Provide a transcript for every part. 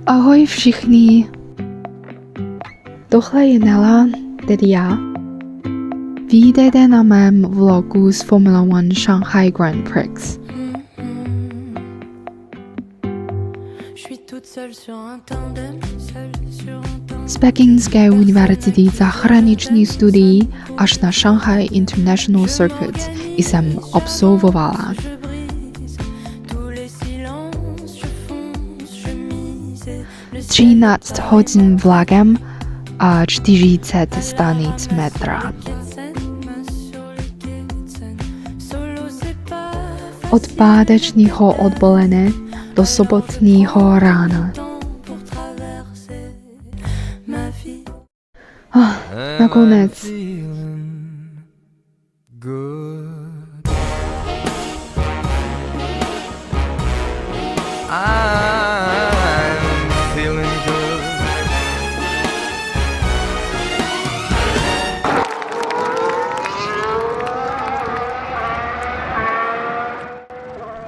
Ahoj všichni. Tohle je Nela, tedy já. Vítejte na mém vlogu z Formula One Shanghai Grand Prix. Z Pekingské univerzity zahraniční studií až na Shanghai International Circuit jsem absolvovala. 13 hodin vlakem a 40 stanic metra. Od pátečního odpoledne do sobotního rána. Nakonec.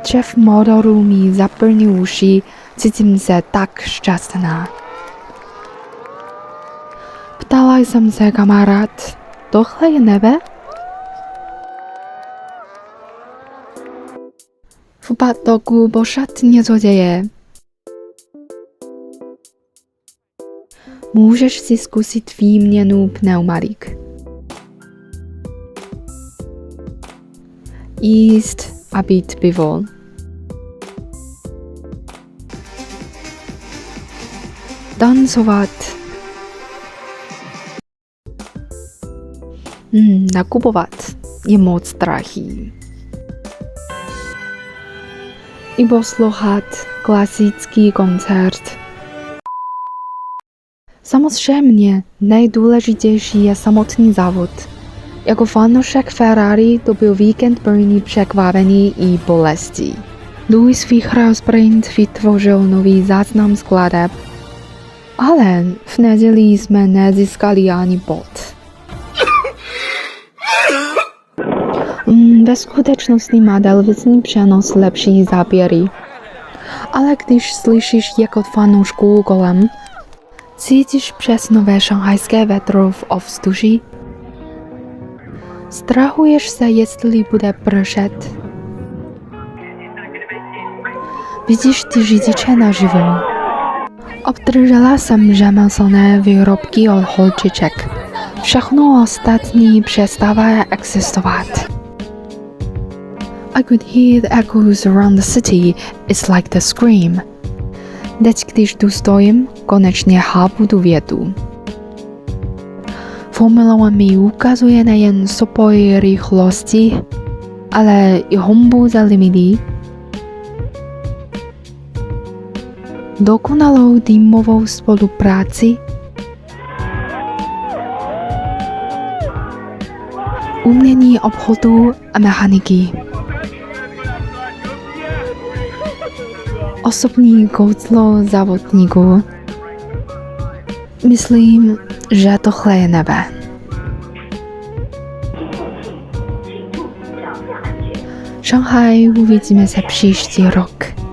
Šéf motoru mi zaplnil uši, cítím se tak šťastná. Ptala jsem se kamarád, tohle je nebe? V paddoku pořád něco děje. Můžeš si zkusit výměnu pneumatik. Jíst a pít pivo. Tancovat. Nakupovat je moc drahý. I poslouchat klasický koncert. Samozřejmě nejdůležitější je samotný závod. Jako fanoušek Ferrari to byl víkend plný překvapení i bolesti. Lewis vyhrál sprint, vytvořil nový záznam skladeb, ale v neděli jsme nezískali ani bod. Ve skutečnosti má televizní přenos lepší záběry, ale když slyšíš jako fanoušku kolem, cítíš přes nové šanghajské větro v ovzduší? Strahuješ se, jestli bude pršet? Vidíš ty řidiče naživo? Obdržela jsem řemeslné výrobky od holčiček. Všechno ostatní přestává existovat. I could hear the echoes around the city. It's like the scream. Teď, když tu stojím, konečně chápu tu větu. Formula One mi ukazuje nejen souboj rychlosti, ale i honbu za limity. Dokonalou týmovou spolupráci, umění obchodu a mechaniky. Osobní kouzlo závodníků. Myslím, že tohle je nebe. Shanghai, uvidíme se příští rok.